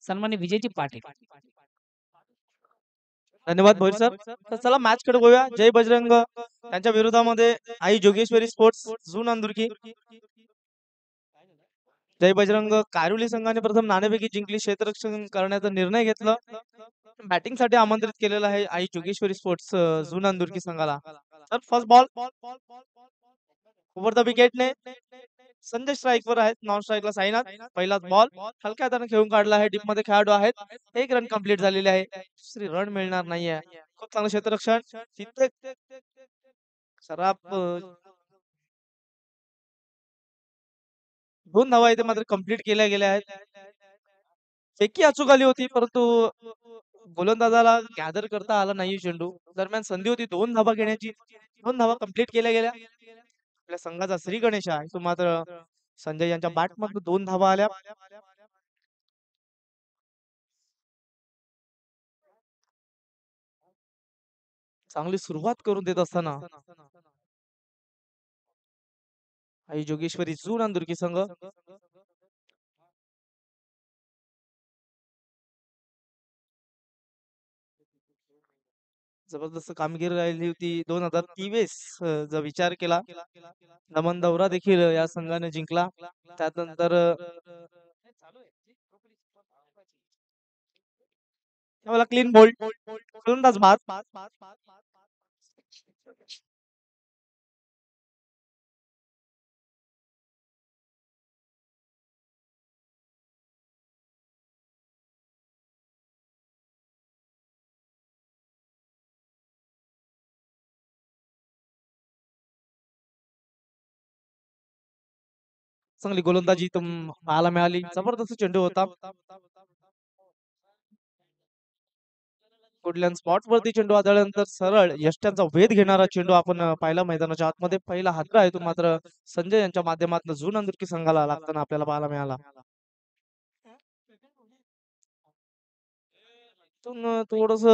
सन्माननीय विजयजी पाटील. धन्यवाद भोईर सर. तर चला मॅच कडे बघूया. जय बजरंग त्यांच्या विरोधामध्ये आई जोगेश्वरी स्पोर्ट्स जून अंदुर्की. जय बजरंग कारुली संघाने प्रथम नाणेफेकी जिंकली, क्षेत्ररक्षण करण्याचा निर्णय घेतला. बॅटिंग साठी आमंत्रित केलेलं आहे आई जोगेश्वरी स्पोर्ट्स जून अंदुर्की संघाला. तर फर्स्ट बॉल ओव्हर द विकेटने संजय स्ट्राईक वर आहेत, नॉन स्ट्राईकला साईनाथ. पहिलाच बॉल हलक्या हाताने खेळून काढला आहे. डीप मध्ये खेळाडू आहेत. एक रन कंप्लीट झालेले आहे. दुसरी रन मिळणार नाहीये. खूप चांगलं क्षेत्ररक्षण तिथे सराप 2 धावा इथे मात्र कंप्लीट केल्या गेल्या आहेत. फेकी अचूक आली होती, परंतु गोलंदाजाला गॅदर करता आला नाही चेंडू. दरम्यान संधी होती 2 धावा घेण्याची. 2 धावा कंप्लीट केल्या गेल्या. आपल्या संघाचा श्री गणेश आहे तो मात्र संजय यांच्या बॅट मधून 2 धावा आल्या. चांगली सुरुवात करून देत असताना आई जोगेश्वरी जून अंदुर्की संघ जबरदस्त कामगिरी राहिली होती 2023 जर विचार केला. नमन दौरा देखील या संघाने जिंकला. त्यानंतर त्यावेळेला क्लीन बोल्ड फलंदाज बाद. चांगली गोलंदाजी पाहायला मिळाली. जबरदस्त चेंडू होता. कुठल्या स्पॉट वरती चेंडू आदळल्यानंतर सरळ यष्ट्यांचा वेध घेणारा चेंडू आपण पाहिला मैदानाच्या आतमध्ये. पहिला हादरा आहे तो मात्र संजय यांच्या माध्यमातून जून अंदुर्की संघाला लागताना आपल्याला पाहायला मिळाला. थोडस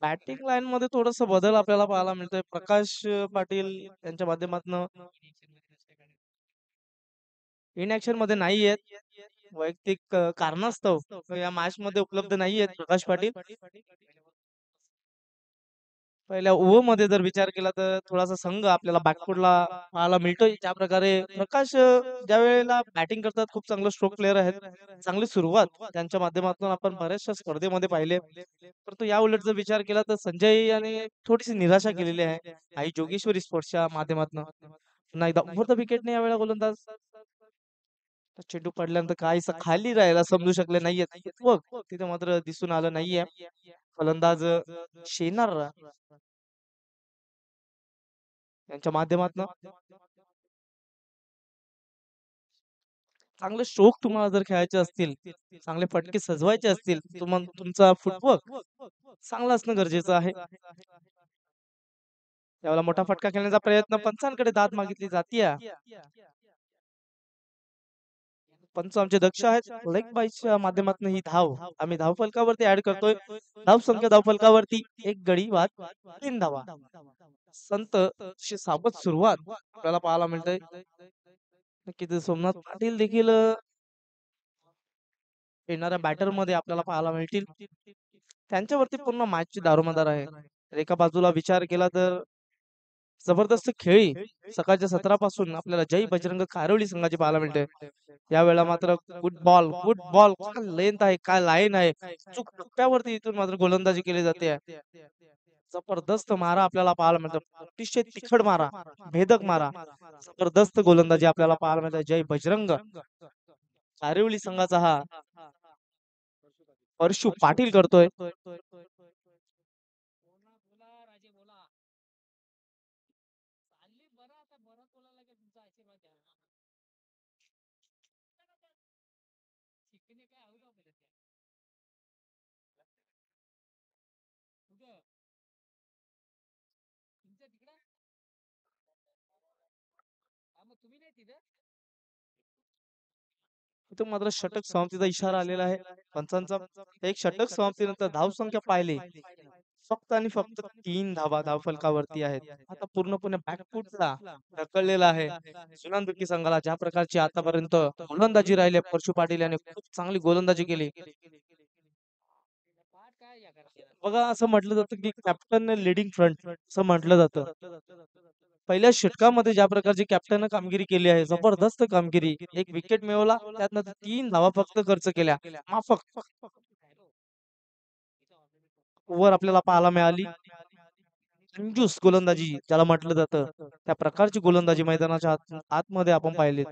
बॅटिंग लाईन मध्ये थोडस बदल आपल्याला पाहायला मिळतोय. प्रकाश पाटील यांच्या माध्यमातून इनॅक्शन मध्ये नाही आहेत. वैयक्तिक कारणास्तव या मॅच मध्ये उपलब्ध नाही आहेत प्रकाश पाटील. पहिल्या ओव्हर मध्ये जर विचार केला तर थोडासा संघ आपल्याला बॅकफुटला पाहायला मिळतोय. ज्या प्रकारे प्रकाश ज्या वेळेला बॅटिंग करतात खूप चांगलं स्ट्रोक प्लेअर आहेत. चांगली सुरुवात त्यांच्या माध्यमातून आपण बऱ्याचशा स्पर्धेमध्ये पाहिले. परंतु या उलट जर विचार केला तर संजय याने थोडीशी निराशा केलेली आहे आई जोगेश्वरी स्पोर्ट्सच्या माध्यमातून. पुन्हा एकदा ओव्हर द विकेटने यावेळेला गोलंदाज चेंडू पडल्यानंतर काहीसा खाली राहायला समजू शकले नाहीयेत. बघ तिथे मात्र दिसून आलं नाहीये. फलंदाज शेनार यांच्या माध्यमातून चांगले स्ट्रोक तुम्हाला जर खेळायचे असतील, चांगले फटके सजवायचे असतील, तुमचा फुटवर्क चांगला असणं गरजेचं आहे. त्यावेळेला मोठा फटका खेळण्याचा प्रयत्न, पंचांकडे दाद मागितली जातीये. पंच आमचे दक्ष आहेत. लेग बाईच्या माध्यमातून ही धाव आम्ही धाव फलकावरती ऍड करतोय. धाव संख्या धाव फलकावरती एक गडी बाद 3 धावा. संत सावध सुरुवात आपल्याला पाहायला मिळते. नक्कीच सोमनाथ पाटील देखील येणाऱ्या बॅटर मध्ये आपल्याला पाहायला मिळतील. त्यांच्यावरती पूर्ण मॅचची दारोमदार आहे. एका बाजूला विचार केला तर जबरदस्त खेळी सकाळच्या 17 पासून आपल्याला जय बजरंग कारोली संघाची पाहायला मिळते. यावेळेला मात्र गुड बॉल काय लेंथ आहे, काय लाईन आहे. चूक टप्प्यावरती इथून मात्र गोलंदाजी केली जाते. जबरदस्त मारा आपल्याला पाहायला मिळतो. अतिशय तिखट मारा, भेदक मारा, जबरदस्त गोलंदाजी आपल्याला पाहायला मिळते. जय बजरंग कारिवली संघाचा हा परशु पाटील करतोय. इथून मात्र षटक समाप्तीचा इशारा आलेला आहे पंचांचा. एक षटक समाप्तीनंतर धाव संख्या पाहिली फक्त आणि फक्त 3 धावा धावफलकावरती आहेत. आता पूर्णपणे बॅकफूटला ढकललेला आहे. सुनांदुकी संघाला ज्या प्रकारची आतापर्यंत गोलंदाजी राहिली आहे, परशु पाटील याने खूप चांगली गोलंदाजी केली. बघा असं म्हटलं जातं की कॅप्टन लीडिंग फ्रंट असं म्हटलं जातं. पहिल्या षटकामध्ये ज्या प्रकारची कॅप्टननं कामगिरी केली आहे, जबरदस्त कामगिरी. एक विकेट मिळवला, त्यातनं 3 धावा फक्त खर्च केल्या. माफक ओव्हर आपल्याला पाहायला मिळाली. कंजूस गोलंदाजी ज्याला म्हटलं जातं, त्या प्रकारची गोलंदाजी मैदानाच्या आतमध्ये आपण पाहिलीत.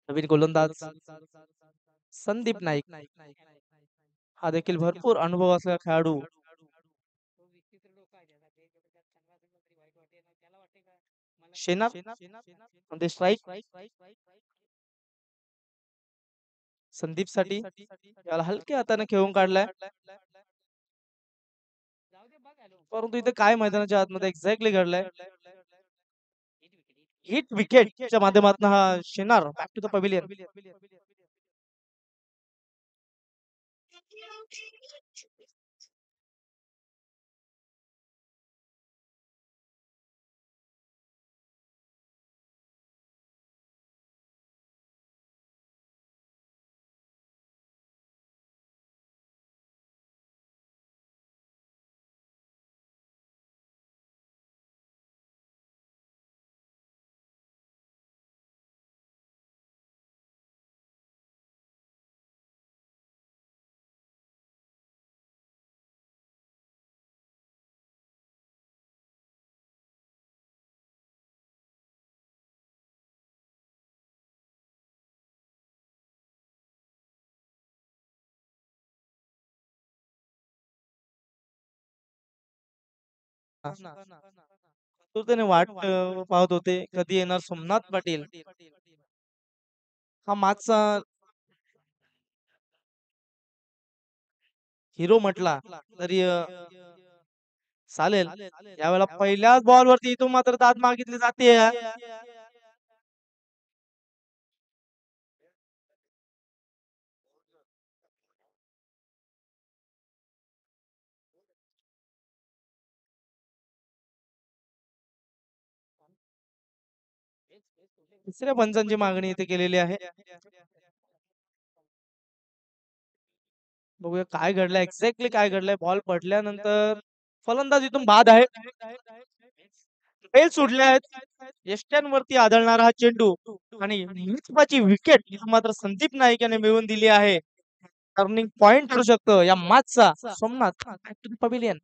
नवीन गोलंदाज संदीप नाईक हा देखील भरपूर अनुभव असलेला खेळाडू. शेनार मध्ये स्ट्राईक संदीप साठी याला हलक्या हाताने खेळून काढलाय. परंतु इथे काय मैदानाच्या आतमध्ये एक्झॅक्टली घडलंय. हिट विकेटच्या माध्यमातून हा शेनार बॅक टू द पवेलियन. तो त्याने वाट पाहत होते कधी येणार सोमनाथ पाटील. हा मागचा हिरो म्हटला तरी चालेल. यावेळेला पहिल्याच बॉल वरती इथून मात्र दाद मागितली जाते. तिसऱ्या पंचांची मागणी इथे केलेली आहे. बघूया काय घडलंय एक्झॅक्टली काय घडलंय. बॉल पडल्यानंतर फलंदाज इथून बाद आहे. फेल सुटले आहेत. यष्ट्यांवरती आदळणारा हा चेंडू आणि महत्वाची विकेट मात्र संदीप नाईक याने मिळवून दिली आहे. टर्निंग पॉइंट ठरू शकतो या मॅचचा. Somnath back to the pavilion.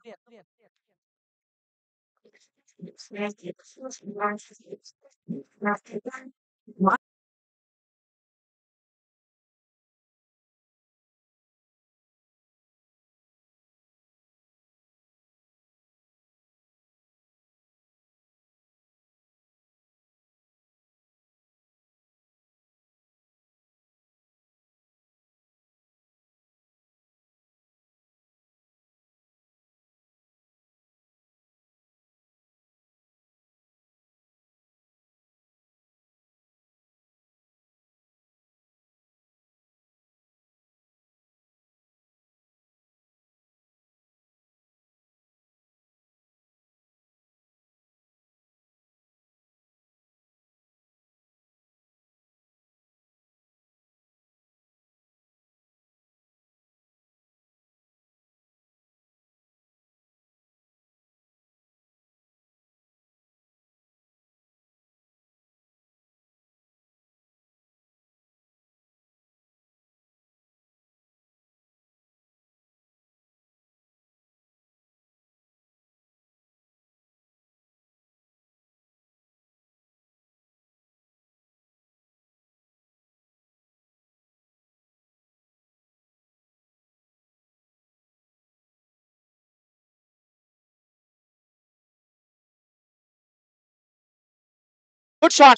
Good shot.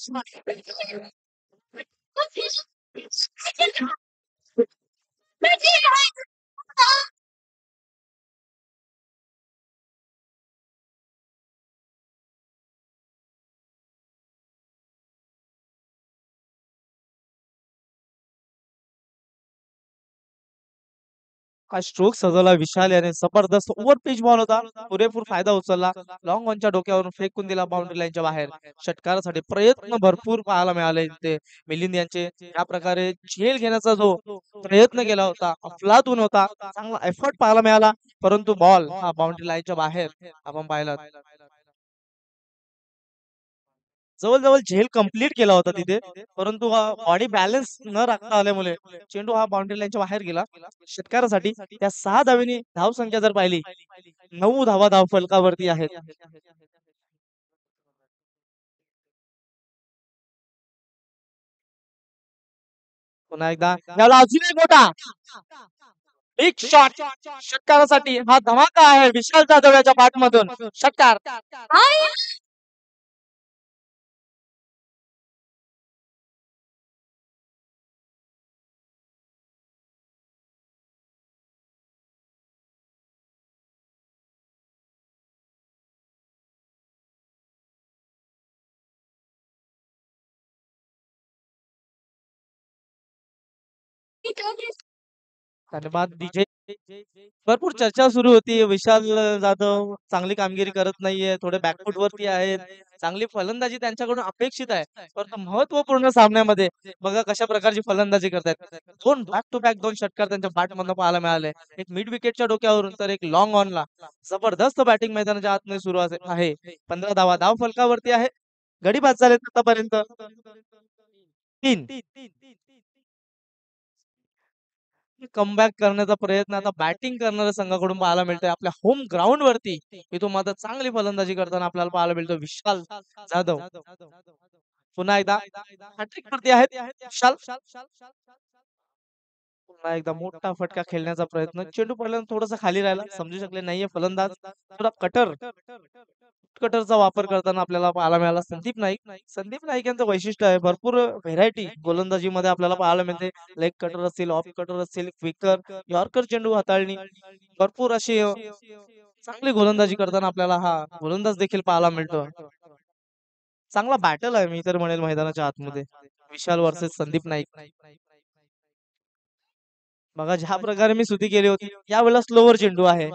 काय स्ट्रोक सजवला विशाल याने, जबरदस्त ओव्हर पिच बॉल होता, पुरेपूर फायदा उचलला. लॉंग ऑनच्या डोक्यावरून फेकून दिला बाउंड्री लाईनच्या बाहेर. षटकारासाठी प्रयत्न भरपूर पाहायला मिळाले ते मिलिंद यांचे. या प्रकारे झेल घेण्याचा जो प्रयत्न केला होता, अफलातून होता, चांगला एफर्ट पाहायला मिळाला. परंतु बॉल हा बाउंड्री लाईनच्या बाहेर आपण पाहिला. जवळ-जवळ झेल कंप्लीट केला होता तिथे, परंतु हा बॉडी बॅलन्स न राखता आल्यामुळे चेंडू हा बाउंड्री लाईनच्या बाहेर गेला. षटकारासाठी त्या 6 धावेने धावसंख्या जर पाहिली, 9 धावा धावफलकावरती आहेत. पुन्हा एकदा याला अजून एक मोठा बिग शॉट षटकारासाठी हा धमाका आहे विशाल जाधव याच्या बॅटमधून. षटकार. धन्यवाद डीजे. भरपूर चर्चा सुरू होती. विशाल जाधव चांगली कामगिरी करत नाहीये. थोडे बॅकफूट वरती आहेत. चांगली फलंदाजी त्यांच्याकडून अपेक्षित आहे. परंतु महत्त्वपूर्ण सामन्यामध्ये बघा कशा प्रकारची फलंदाजी करतायत. दोन बॅक टू बॅक दोन षटकार त्यांच्या बॅटमधून पाहायला मिळाले. एक मिड विकेटच्या डोक्यावरून तर एक लॉंग ऑनला. जबरदस्त बॅटिंग मैदानाच्या आतमध्ये सुरू आहे. 15 धावा धाव फलकावरती आहे. गडी बाद झालेत आतापर्यंत 3. कमबॅक करण्याचा प्रयत्न आता बॅटिंग करणाऱ्या संघाकडून पाहायला मिळतोय आपल्या होम ग्राउंड वरती. इथून मात्र चांगली फलंदाजी करताना आपल्याला पाहायला मिळतो विशाल जाधव. पुन्हा एकदा हॅट्रिक वरती आहेत विशाल. पुन्हा एकदा मोठा फटका खेळण्याचा प्रयत्न. चेंडू पडल्यानंतर थोडासा खाली राहिला. समजू शकले नाहीये फलंदाज. थोडा कटरचा वापर करताना आपल्याला पाहायला मिळाला संदीप नाईक. संदीप नाईक यांचं वैशिष्ट्य आहे भरपूर व्हेरायटी गोलंदाजीमध्ये आपल्याला पाहायला मिळते. लेग कटर असतील, ऑफ कटर असतील, क्विकर, यॉर्कर चेंडू हाताळणी भरपूर अशी चांगली गोलंदाजी करताना आपल्याला हा गोलंदाज देखील पाहायला मिळतो. चांगला बॅटल आहे मी तर म्हणेल मैदानाच्या आतमध्ये विशाल वर्सेस संदीप नाईक. बघा ज्या प्रकारे मी स्तुती केली होती यावेळेला स्लोवर चेंडू आहे.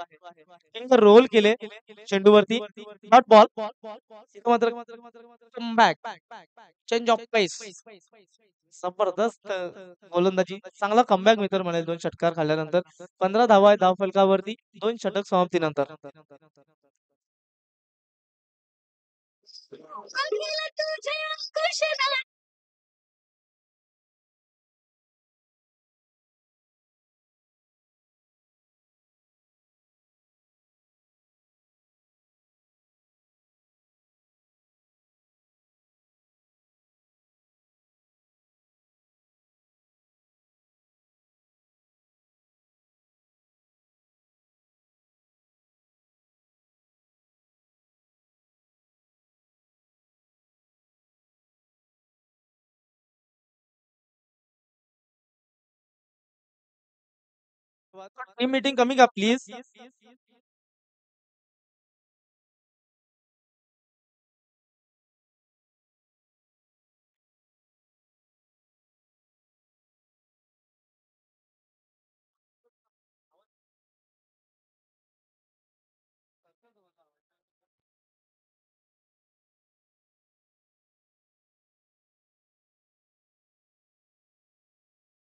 रोल केले चेंडूवरती नॉट बॉल. इथं मात्र कमबॅक चेंज ऑफ पेस. जबरदस्त गोलंदाजी चांगला कमबॅक मी तर म्हणेल 2 षटकार खाल्ल्यानंतर. 15 धावा आहेत धावफलकावरती 2 षटक समाप्तीनंतर. टीम मीटिंग कमी का प्लीज.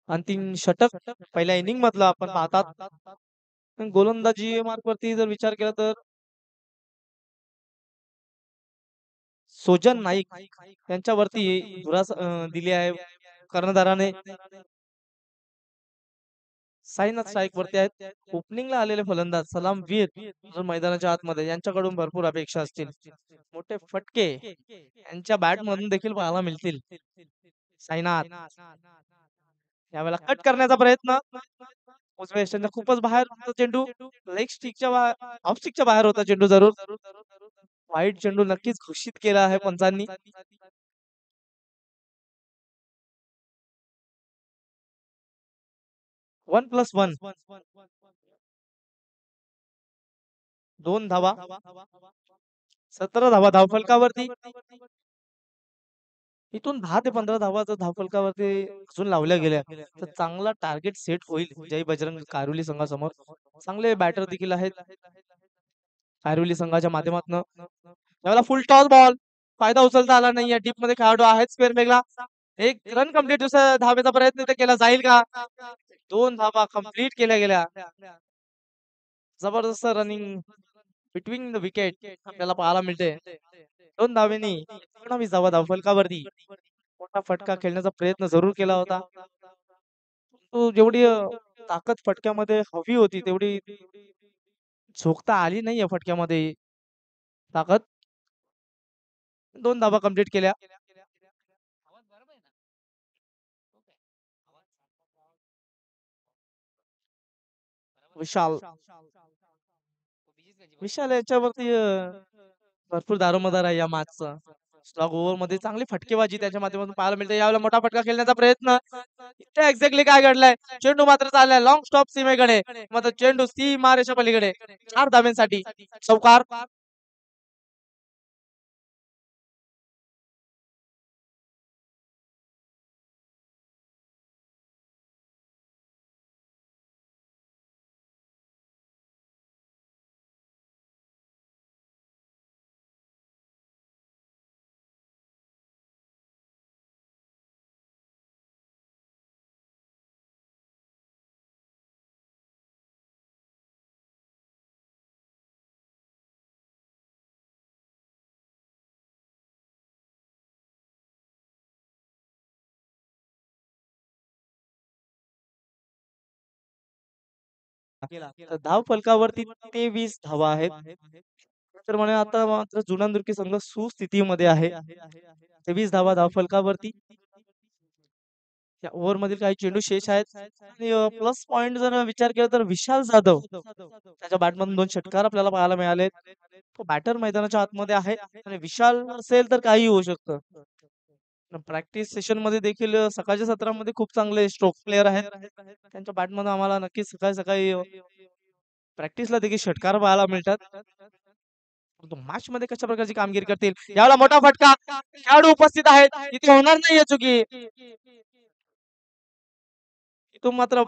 अंतिम षटक पहिल्या इनिंग मधला आपण पाहतात. गोलंदाजी मार्फतही जर विचार केला तर सोजन नाईक यांच्यावरती धुरास दिली आहे कर्णधाराने. साईनाथ स्ट्राईक वरती आहेत. ओपनिंगला आलेले फलंदाज सलामवीर अजून मैदानाच्या आतमध्ये यांच्याकडून भरपूर अपेक्षा असतील. मोठे फटके यांच्या बॅट मधून देखील पाहायला मिळतील. साईनाथ यावेळेला कट करण्याचा प्रयत्न. उजव्या यष्टीच्या खूपच बाहेर होता चेंडू. लेग स्टिकच्या ऑफ स्टिकच्या बाहेर होता चेंडू जरूर. वाईट चेंडू नक्कीच घोषित केला आहे पंचांनी. 1+1 2 धावा. 17 धावा धावफलकावरती. इथून 10 ते 15 धावा जर धावफलकावरती अजून लावल्या गेल्या, तर चांगला टार्गेट सेट होईल जय बजरंग कारुली संघासमोर. चांगले बॅटर देखील आहेत कारुली संघाच्या माध्यमातून. त्यावेळेला फुल टॉस बॉल. फायदा उचलता आला नाहीये. डीप मध्ये खेळाडू आहेत स्क्वेअर पेगला. एक रन कंप्लीट दुसऱ्या धावेचा प्रयत्न इथे केला जाईल का? 2 धावा कंप्लीट केल्या गेल्या. जबरदस्त रनिंग बिटवीन द विकेट आपल्याला पाहायला मिळते. 2 धावेनी 19 धावा धावफलकावरती. मोठा फटका खेळण्याचा प्रयत्न जरूर केला होता. तो जेवढी ताकद फटक्यामध्ये हवी होती तेवढी झोकता आली नाहीये फटक्यामध्ये ताकद. 2 धावा कंप्लीट केल्या. विशाल विशाल याच्यावरती भरपूर दारोमदार आहे या मॅचचा. स्लॉग ओव्हर मध्ये चांगली फटकेबाजी त्याच्या माध्यमातून पाहायला मिळते. यावेळेला मोठा फटका खेळण्याचा प्रयत्न. इथे एक्झॅक्टली काय घडलंय? चेंडू मात्र चाललाय लॉंग स्टॉप सीमेकडे. मात्र चेंडू सीमारेषा पलीकडे 4 धाव्यांसाठी चौकार. तर धाव फलकावरती 23 धावा आहेत. तर म्हणे आता मात्र जुनानदुर्गी संघ सुस्थितीमध्ये आहे. 23 धावा धाव फलकावरती. या ओव्हर मधील काही चेंडू शेष आहेत आणि प्लस पॉइंट जर विचार केला तर विशाल जाधव त्याच्या बॅटमधून 2 षटकार आपल्याला पाहायला मिळाले. तो बॅटर मैदानाच्या आतमध्ये आहे आणि विशाल असेल तर काही होऊ शकतं. प्रॅक्टिस सेशन मध्ये देखील सकाळच्या सत्रामध्ये खूप चांगले स्ट्रोक प्लेयर आहेत. त्यांच्या बॅटमधून आम्हाला नक्कीच सकाळी सकाळी प्रॅक्टिसला देखील षटकार पाहायला मिळतात. परंतु मॅच मध्ये कशा प्रकारची कामगिरी करतील? यावेळेला मोठा फटका. खेळाडू उपस्थित आहेत. इथे होणार नाहीये चुकी. इथून मात्र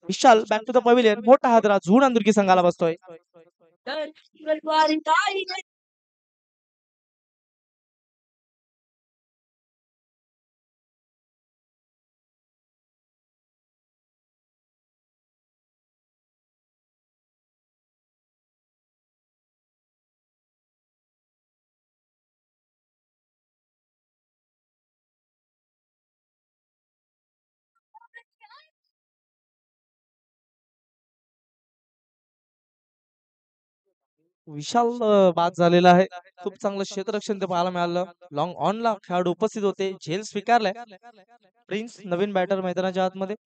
विशाल बॅक टू द पवेलियन. मोठा हादरा झुणा संघाला बसतोय. विशाल बाद झालेला आहे. खूप चांगलं क्षेत्ररक्षण ते पाहायला मिळालं. लॉंग ऑन ला खेळाडू उपस्थित होते. झेल स्वीकारलाय. प्रिन्स नवीन बॅटर मैदानाच्या आतमध्ये.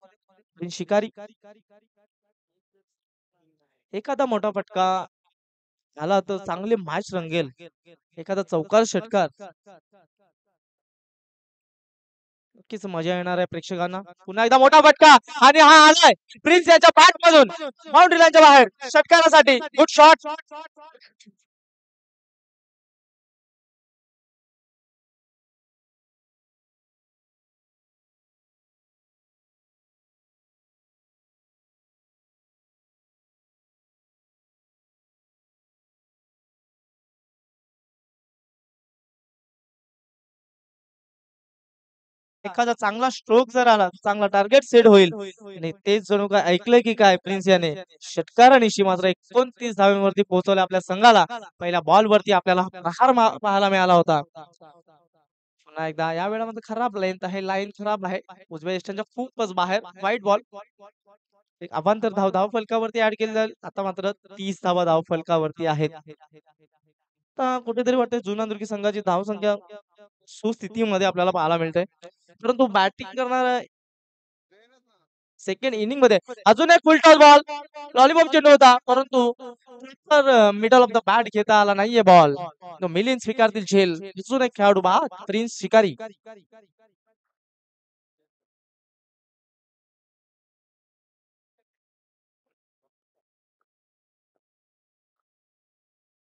प्रिन्स शिकारी. एखादा मोठा फटका झाला तर चांगले मॅच रंगेल. एखादा चौकार षटकार नक्कीच मजा येणार आहे प्रेक्षकांना. पुन्हा एकदा मोठा फटका आणि हा आलाय प्रिन्स याच्या बॅट मधून बाउंड्री लाईनच्या बाहेर षटकारासाठी. Good shot. एखादा चांगला स्ट्रोक जर आला चांगला टार्गेट सेट होईल आणि तेच जणू काय ऐकलंय की काय प्रिन्स याने षटकारानिशी मात्र 29 धावांवरती पोहोचवले आपल्या संघाला. पहिल्या बॉल वरती आपल्याला प्रहार पाहायला मिळाला होता. पुन्हा एकदा या वेळामध्ये खराब लेंथ आहे. लाईन खराब आहे. उजव्या यष्टीच्या खूपच बाहेर. वाईट बॉल. एक अवांतर धाव धाव फलकावरती ऍड केली जाईल. आता मात्र 30 धावा धाव फलकावरती आहेत. आता कुठेतरी वाटतंय जुना संघाची धावसंख्या सुस्थितीमध्ये आपल्याला पाहायला मिळते. परंतु बॅटिंग करणारा सेकंड इनिंग मध्ये अजून एक फुल टॉस बॉल. लॉलीपॉप चेंडू होता परंतु मिडल ऑफ द बॅट घेता आला नाहीये बॉल. मिलिंद स्वीकारतील झेल. अजून एक खेळाडू बाद प्रिन्स शिकारी.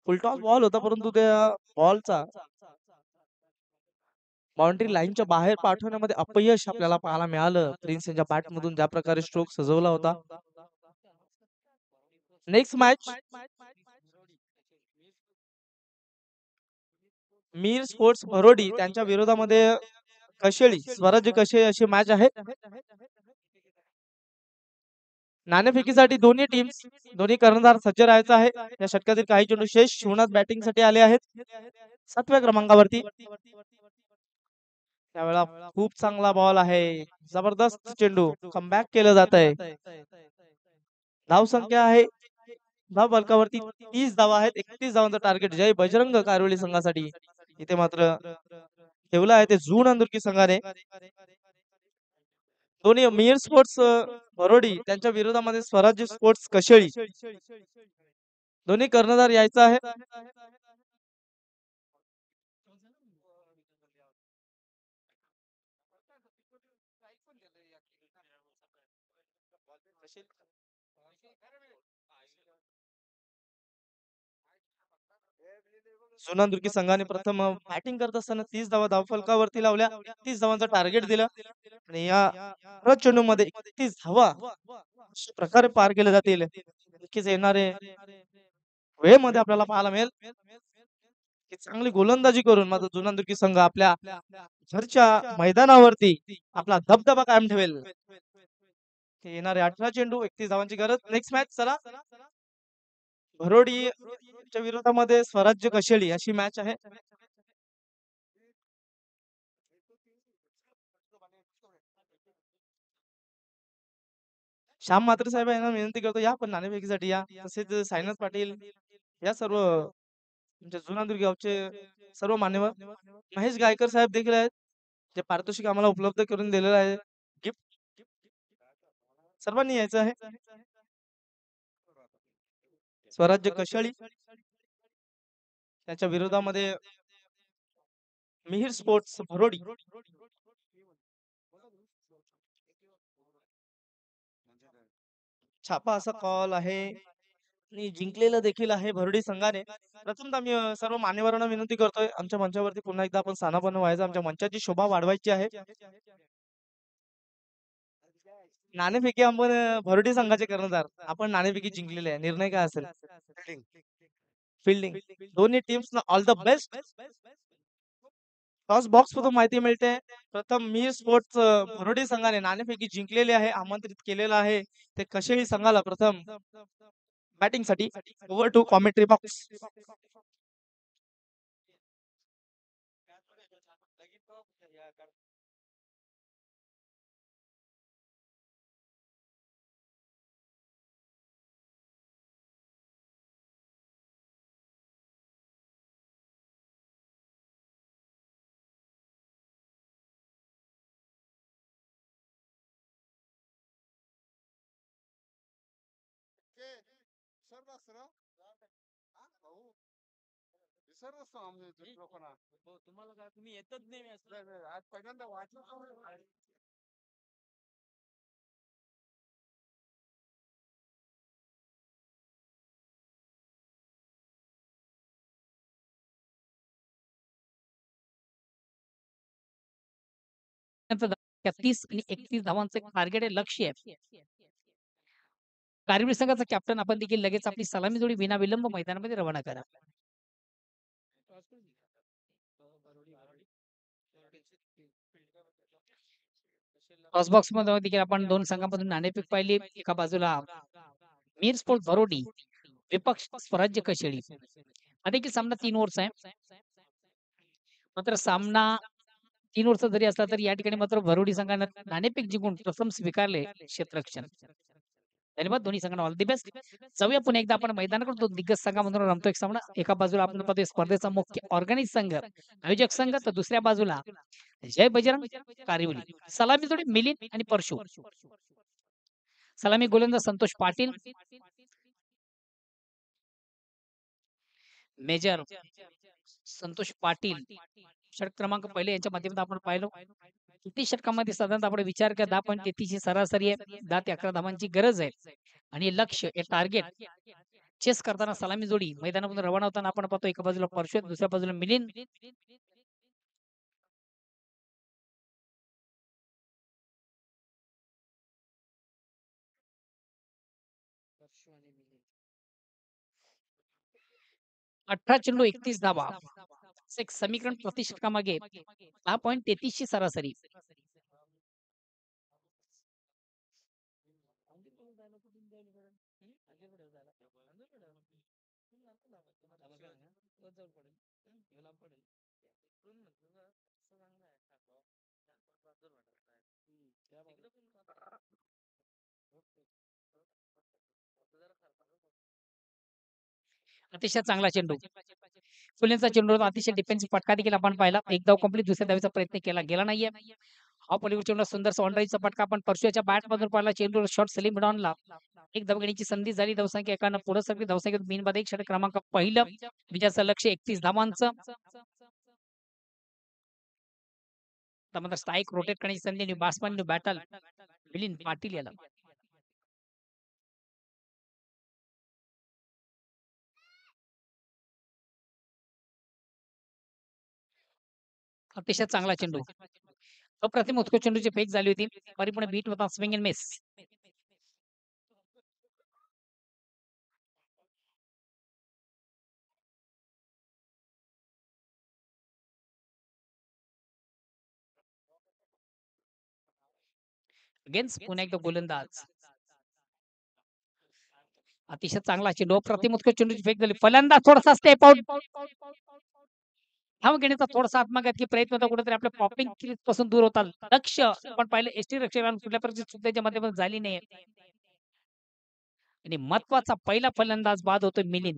फुल टॉस बॉल होता परंतु त्या बॉलचा बाउंड्री लाईनच्या बाहेर पाठवण्यामध्ये अपयश आपल्याला पाहायला मिळालं. प्रिन्स यांच्या बॅटमधून ज्या प्रकारे स्ट्रोक सजवला होता. नेक्स्ट मॅच मीर स्पोर्ट्स भरोडी त्यांच्या विरोधामध्ये कशेळी स्वराज्य कशेळी अशी मॅच आहे. नाणेफेकीसाठी दोन्ही टीम्स दोन्ही कर्णधार सज्ज राहायचा आहे. या षटकातील काही चेंडू शेष शिवनाथ बॅटिंग साठी आले आहेत 7व्या क्रमांकावरती. त्यावेळेला खूप चांगला बॉल आहे. जबरदस्त चेंडू कमबॅक केलं जात आहे. धाव संख्या आहे धाव फलकावरती 30 धावा आहेत. 31 धावांचं टार्गेट जय बजरंग कारवली संघासाठी इथे मात्र ठेवलं आहे ते जून अंदुर्की संघाने. दोन्ही मिर स्पोर्ट्स बरोडी त्यांच्या विरोधामध्ये स्वराज्य स्पोर्ट्स कशेळी दोन्ही कर्णधार यायचा आहे. जुनांदुर्की संघाने प्रथम बॅटिंग करत असताना 30 धावा धावफलकावरती लावल्या. 30 धावांचं टार्गेट दिलं आणि या चेंडू मध्ये 31 धावा अशा प्रकारे पार केले जातील. नक्कीच येणारे वेळेमध्ये आपल्याला पाहायला मिळेल की चांगली गोलंदाजी करून मात्र जुनांदुर्की संघ आपल्या घरच्या मैदानावरती आपला दबदबा कायम ठेवेल. येणारे 18 चेंडू 31 धावांची गरज. नेक्स्ट मॅच चला भरोडी च्या विरोधामध्ये स्वराज्य कशेळी अशी मॅच आहे. श्याम म्हात्रे साहेब यांना विनंती करतो या पण नाणेफेकीसाठी या. तसेच साईनाथ पाटील या सर्व म्हणजे जुनांदुर्गी गावचे सर्व मान्यवर महेश गायकर साहेब देखील आहेत जे पारितोषिक आम्हाला उपलब्ध करून दिलेलं आहे. गिफ्ट सर्वांनी यायचं आहे. स्वराज्य कशाळी त्याच्या विरोधामध्ये मिहिर स्पोर्ट्स भरोडी. छापा असा कॉल आहे आणि जिंकलेलं देखील आहे भरोडी संघाने. प्रथमतः मी सर्व मान्यवरांना विनंती करतोय आमच्या मंचावरती पुन्हा एकदा आपण स्थानापन्न व्हायचं. आमच्या मंचाची शोभा वाढवायची आहे. नाणेफेकी आपण भरोडी संघाचे कर्णधार आपण नाणेफेकी जिंकलेले आहे. निर्णय काय असेल? फिल्डिंग दोन्ही teams all the best. Toss box मधून माहिती मिळते प्रथम मीर स्पोर्ट्स भरोडी संघाने नाणेफेकी जिंकलेली आहे. आमंत्रित केलेलं आहे ते कशेळी संघाला प्रथम बॅटिंग साठी. Over to commentary box. तुम्हाला काय तुम्ही येतच नाही आज पहिल्यांदा वाचलं. त्या 30 आणि 31 धावांचं एक टार्गेट आहे, लक्ष्य आहे. कारगिल संघाचा कॅप्टन आपण देखील लगेच आपली सलामी जोडी विनाविलंब मैदानामध्ये रवाना करा. टॉस बॉक्स मध्ये देखील आपण दोन संघांमधून नाणेफेक पाहिली. एका बाजूला मीर स्पोर्ट्स भरोडी विपक्ष स्वराज्य कशेळी. हा देखील सामना 3 ओव्हरचा आहे. मात्र सामना 3 ओव्हरचा जरी असला तरी या ठिकाणी मात्र भरोडी संघाने नाणेफेक जिंकून प्रथम स्वीकारले क्षेत्ररक्षण. धन्यवाद दोन्ही संघांना ऑल दी बेस्ट. जाऊया पुन्हा एकदा आपण मैदानाकडे दोन दिग्गज संघामधून रमतो एक सामना. एका बाजूला आपण पाहतोय स्पर्धेचा मुख्य ऑर्गनाइज संघ आयोजक संघ तर दुसऱ्या बाजूला जय बजरंग कारिवली. सलामी जोडी मिलिंद आणि परशु. सलामी गोलंदाज संतोष पाटील, मेजर संतोष पाटील. षटक क्रमांक पहिले यांच्या माध्यमातून आपण पाहिलं किती षटकामध्ये साधारणतः आपण विचार केला 10.33 ची सरासरी आहे. 10 ते 11 धावांची गरज आहे आणि लक्ष्य हे टार्गेट चेस करताना सलामी जोडी मैदानामधून रवाना होताना आपण पाहतो एका बाजूला परशु दुसऱ्या बाजूला मिलिंद. 18 चेंडू 31 धावा. असं एक समीकरण प्रति षटकामागे 10.33 ची सरासरी. अतिशय चांगला चेंडू. फुलेंचा चेंडू होता. अतिशय डिफेन्सिव्ह फटका देखील आपण पाहिला. एक धाव कंप्लीट, दुसऱ्या धावेचा प्रयत्न केला गेला नाहीये. हा पॉलिवूड चेंडू सुंदर ऑनराईजचा फटका आपण परशुच्या बॅटमधून पाहिला. चेंडू शॉट सलीम डॉनला एक धाव घेण्याची संधी झाली. धावसंख्या एकानं पुढे सरकली. धावसंख्येत बिनबाद एक षटक क्रमांक पहिलं. विजयाचं लक्ष 31 धावांचं. त्यामध्ये स्ट्राईक रोटेट करण्याची संधी बॅट्समन बॅटल मिलिंद पाटील याला. अतिशय चांगला चेंडू. अप्रतिम उत्कृष्ट चेंडूची फेक झाली होती. परिपूर्ण बीट होता. Swing and miss. अगेन्स्ट पुन्हा एकदा गोलंदाज. अतिशय चांगला चेंडू. अप्रतिम उत्कृष्ट चेंडूची फेक झाली. फलंदाज थोडासा स्टेप आउट. धाव घेण्याचा थोडासा आत्मघातकी प्रयत्न होता. कुठेतरी आपल्या पॉपिंग पासून दूर होता. लक्ष आपण पाहिलं एसटी रक्षकांना कुठल्या प्रकारची चुकीच्या माध्यमातून झाली नाही. आणि महत्वाचा पहिला फलंदाज बाद होतोय मिलिंद.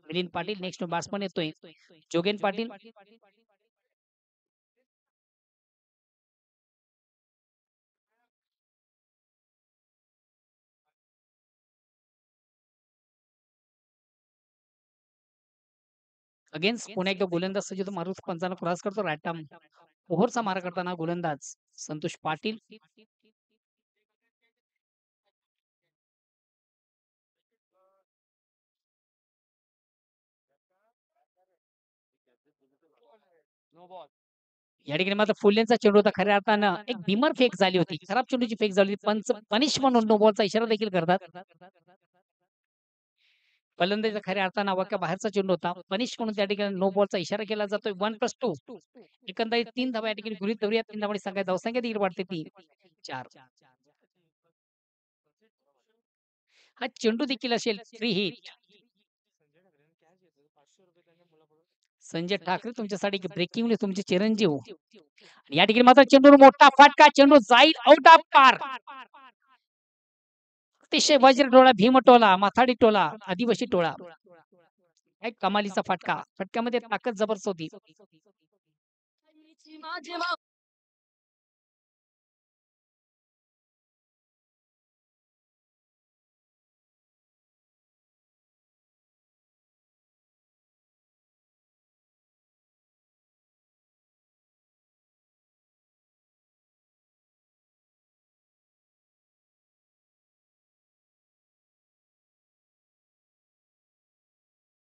मिलिंद पाटील नेक्स्ट बॅट्समन येतोय जोगेन पाटील. अगेन्स्ट पुन्हा एकदा गोलंदाज सज्ज होतो. मारुत पंचांना क्रॉस करतो. रायटाम ओव्हरचा मारा करताना गोलंदाज संतोष पाटील. या ठिकाणी मात्र फुलेंचा चेंडू होता. खऱ्या अर्थानं एक बिमर फेक झाली होती. खराब चेंडूची फेक झाली होती. पंच पनिश म्हणून नो बॉलचा इशारा देखील करतात. फलंदाजीचा खऱ्या अर्थानं वाक्या बाहेरचा चेंडू होता. पनिश म्हणून त्या ठिकाणी नो बॉलचा इशारा केला जातोय. 1+2 एकंदरीत 3 धावा या ठिकाणी गृहीत धरूया. 3 धावांनी संघाची धावसंख्या देखील वाढते ती 4. हा चेंडू देखील असेल फ्री हिट. संजय ठाकरे तुमच्यासाठी ब्रेकिंग न्यूज तुमचे चिरंजीव. या ठिकाणी मात्र चेंडूवर मोठा फटका. चेंडू जाईल आउट ऑफ पार. अतिशय वज्र टोळा, भीम टोला, माथाडी टोला, आदिवासी टोळा. एक कमालीचा फटका. फटक्यामध्ये ताकद जबरदस्त होती.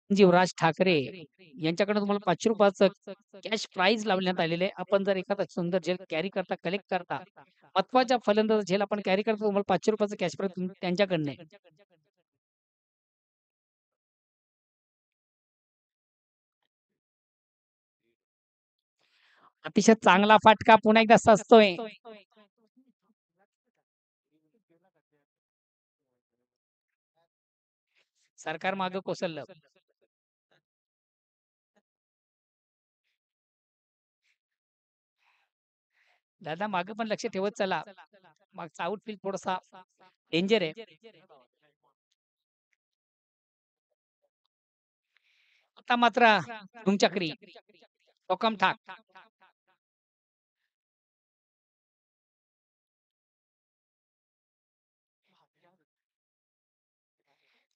जीवराज ठाकरे यांच्याकडे तुम्हाला 500 रुपयाचं कॅश प्राइज लावण्यात आलेले आहे. आपण जर एखादा सुंदर झेल कॅरी करता, कलेक्ट करता, महत्वाच्या फलंदाज झेल आपण कॅरी करता, तुम्हाला 500 रुपयाचं कॅश प्राइज त्यांच्याकडनं आहे. अतिशय चांगला फटका पुन्हा एकदा सजतोय. सरकार मागे कोसळलं. दादा मागे पण लक्ष ठेवत चला. मागचा आउटफील्ड थोडासा डेंजर आहे. आता मात्र धुमचक्री टोकम ठाक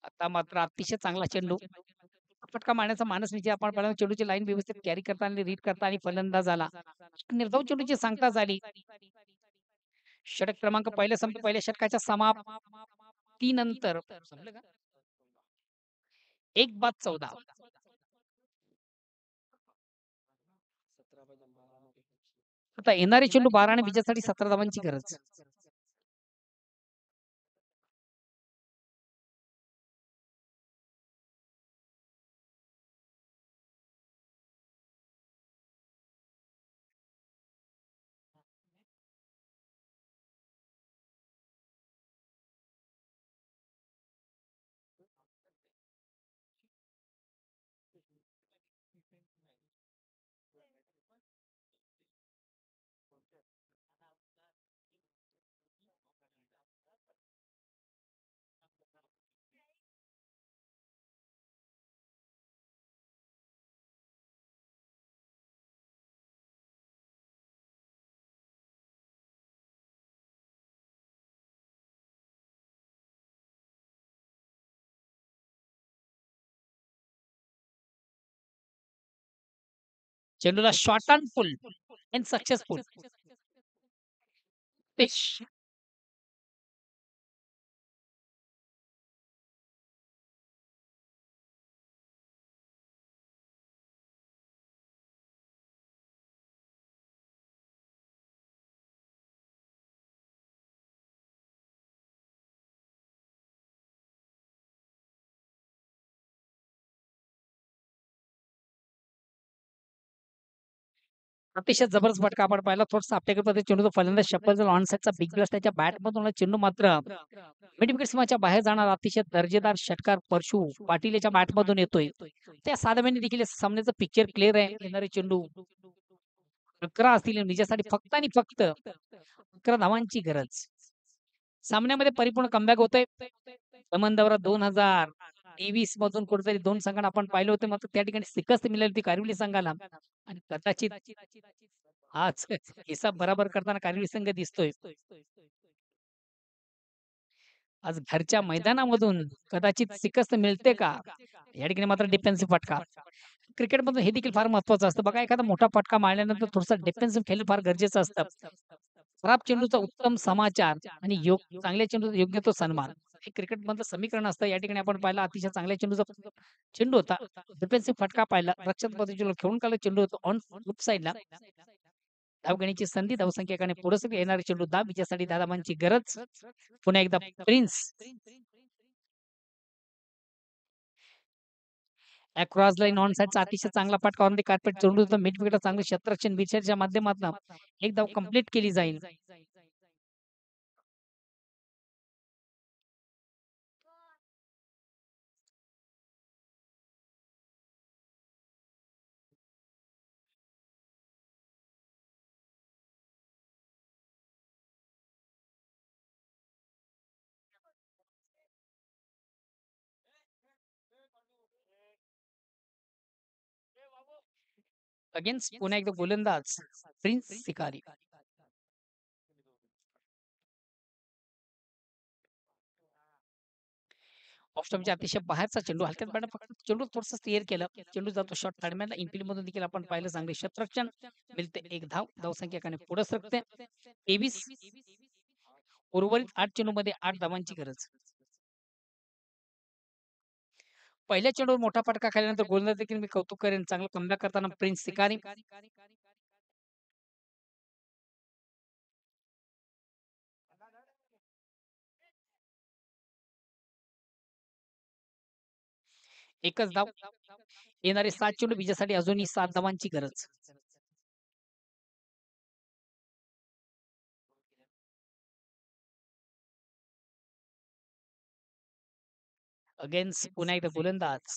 आता मात्र अतिशय चांगला चेंडू फटका मारण्याचा मानस म्हणजे आपण पहिल्यांदा चेंडूची लाईन व्यवस्थित कॅरी करता आणि रीड करता आणि फलंदाज आला निर्धाव चेंडूची सांगता झाली षटक क्रमांक पहिल्या संपत पहिल्या षटकाच्या समाप्ती नंतर संपलं का 1 बाद 14 आता येणारे चेंडू 12 आणि विजयासाठी 17 धावांची गरज चेंडूला short and full and successful अतिशय जबरदस्त फटका आपण पाहिला थोडासा आपल्याकडे पद्धतीने चेंडूचा फलंदाज शप्पल झाला ऑन साइडचा बिग ब्लास्ट त्याच्या बॅटमधून चेंडू मात्र मिड विकेट सीमाच्या बाहेर जाणार अतिशय दर्जेदार षटकार परशु पाटील याच्या बॅटमधून येतोय त्या साधारण देखील सामन्याचं पिक्चर क्लिअर आहे येणारे चेंडू 11 असतील निजासाठी फक्त आणि फक्त 11 धावांची गरज सामन्यामध्ये परिपूर्ण कमबॅक होतोय दमनदौरा 2023 मधून कुठेतरी दोन संघांना आपण पाहिलं होतं मात्र त्या ठिकाणी शिकस्त मिळाली होती कारिवली संघाला आणि कदाचित आज हिसाब बराबर करताना कारिवली संघ दिसतोय आज घरच्या मैदानामधून कदाचित शिकस्त मिळते का या ठिकाणी मात्र डिफेन्सिव्ह फटका क्रिकेटमधून हे देखील फार महत्वाचं असतं बघा एखादा मोठा फटका मारल्यानंतर थोडासा डिफेन्सिव्ह खेळणं फार गरजेचं असतं खराब चेंडूचा उत्तम समाचार आणि चांगल्या चेंडूचा योग्य तो सन्मान हे क्रिकेट मधलं समीकरण असतं या ठिकाणी आपण पाहिला अतिशय चांगल्या चेंडूचा चेंडू होता डिफेन्सिव्ह फटका पाहिला रक्षक पद्धतीला खेळून काढला चेंडू होता ऑन फ्लिप साईडला धाव घेण्याची संधी धावसंख्या एकाने पुढे येणारे चेंडू दाब विजयासाठी दादाबांची गरज पुन्हा एकदा प्रिन्स क्रॉस लाईन ऑन साइडचा अतिशय चांगला फटका ऑन द कार्पेट चेंडू होता मिड विकेट चांगलं क्षेत्ररक्षण विचारच्या माध्यमातून एक धाव कंप्लीट केली जाईल अगेन्स्ट पुन्हा एकदा गोलंदाज प्रिन्स शिकारी ऑफस्टॉपच्या अतिशय बाहेरचा चेंडू हलक्यात बॅट फक्त चेंडू थोडंसं क्लिअर केलं चेंडू जातो शॉर्ट थर्डमॅनला इनफिल्ड मधून देखील आपण पाहिलं चांगले क्षेत्ररक्षण मिळते एक धाव धावसंख्या एकाने पुढे सरकते 23 उर्वरित 8 चेंडू मध्ये 8 धावांची गरज पहिल्या चेंडूवर मोठा फटका खाल्यानंतर गोलंदाज देखील मी कौतुक करेन चांगलं कमबॅक करताना प्रिन्स शिकारी एकच धाव येणारे 7 चेंडू विजयासाठी अजूनही 7 धावांची गरज अगेन्स्ट पुन्हा एकदा गोलंदाज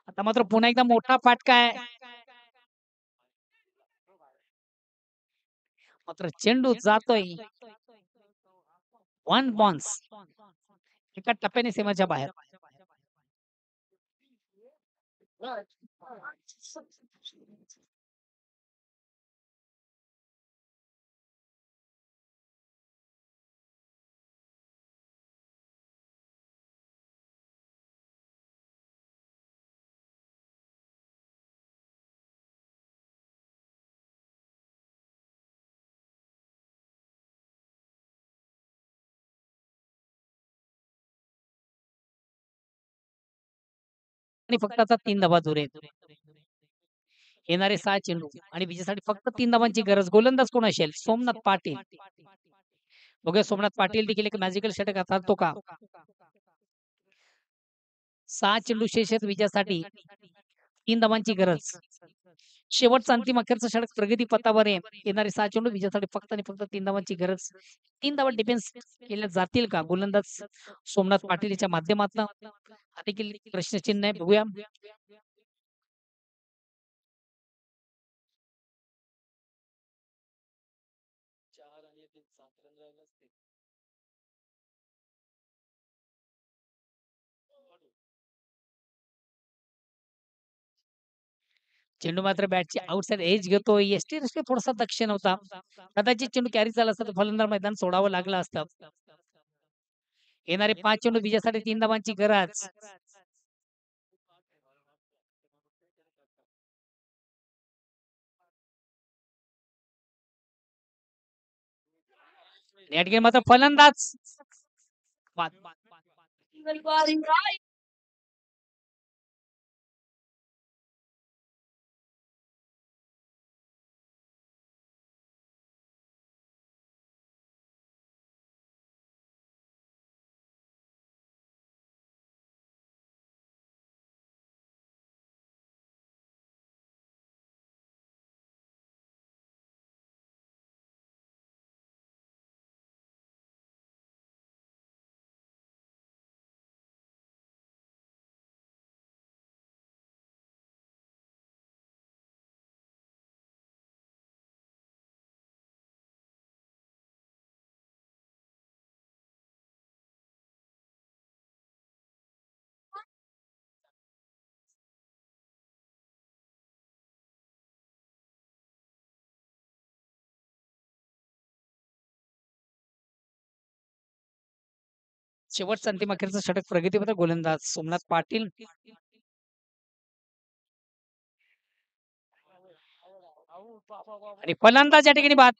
आता मात्र पुन्हा एकदा मोठा फटका आहे मात्र चेंडू जातोय 1 बॉन्स एका टप्प्याने सीमाच्या बाहेर आणि फक्त आता 3 धावा दूर आहेत. येणारे 6 चेंडू आणि विजयासाठी फक्त 3 धावांची गरज. गोलंदाज कोण असेल? सोमनाथ पाटील. बघूया सोमनाथ पाटील देखील एक मॅजिकल षटक हाताळतो का? 6 चेंडू शेष आहेत विजयासाठी. 3 धावांची गरज. शेवटचा अंतिम अखेरचा षटक प्रगती पथावर आहे. येणारे 6 चेंडू विजयासाठी फक्त आणि फक्त 3 धावांची गरज. 3 धावा डिफेन्स केल्या जातील का? गोलंदाज सोमनाथ पाटील याच्या माध्यमातून हा देखील प्रश्नचिन्ह आहे. बघूया. चेंडू मात्र बॅटची आउटसाइड एज घेतोय. यष्टीरक्षक थोडासा दक्ष नव्हता. कदाचित चेंडू कॅरी झाला असता तर फलंदाज मैदान सोडावं लागलं असतं. येणारे 5 चेंडू विजयासाठी 3 धावांची गरज. नेट गेम मात्र फलंदाज बाद. शेवटचा अंतिम अखेरचा षटक प्रगतीपथ गोलंदाज सोमनाथ पाटील. आणि फलंदाज या ठिकाणी बाद.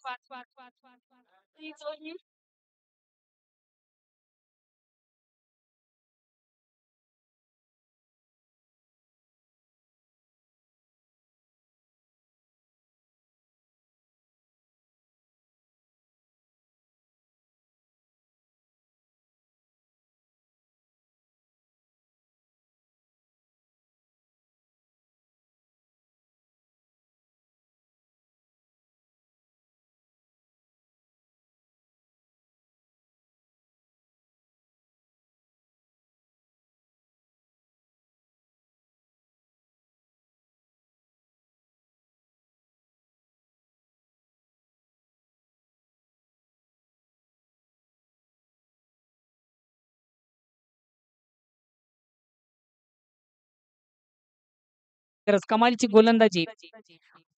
कमालीची गोलंदाजी.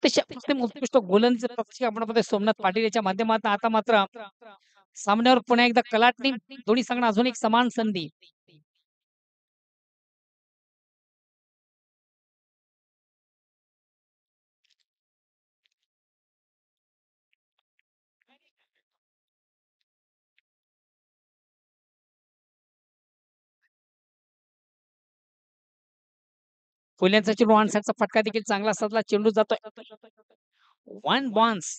तशा उत्कृष्ट गोलंदाज आपण पाहतोय सोमनाथ पाटील याच्या माध्यमातून आता मात्र सामन्यावर पुन्हा एकदा कलाटणी. दोन्ही संघांना अजून एक समान संधी. फुल्यांचा चेंडू ऑन साइडचा फटका देखील चांगला साधला. चेंडू जातोय 1 बॉन्स.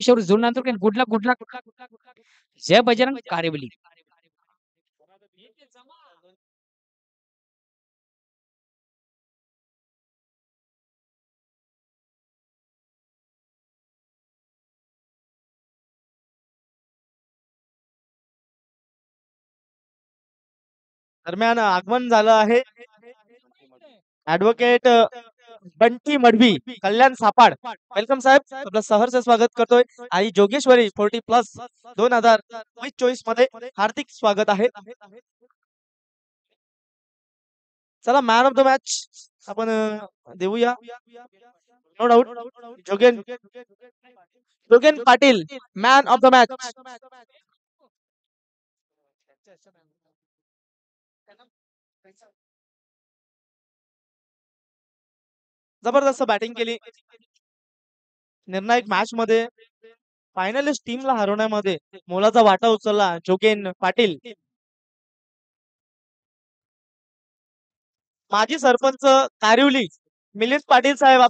जुळणार गुड लक. जय बजरंग कारेवली. दरम्यान आगमन झालं आहे ऍडव्होकेट बंटी मडवी, कल्याण सापाड. वेलकम साहेब, आपलं सहर्ष स्वागत करतोय. आई जोगेश्वरी 40+ 2024 मध्ये हार्दिक स्वागत आहे. चला मॅन ऑफ द मॅच आपण देऊया. No doubt Jogen Jogen Patil man of the match. जबरदस्त बॅटिंग केली. निर्णायक मॅच मध्ये फायनलिस्ट टीमला हरवण्यामध्ये मोलाचा वाटा उचलला जोगेन पाटील. माजी सरपंच कारिवली मिलिंद पाटील साहेब आपल्या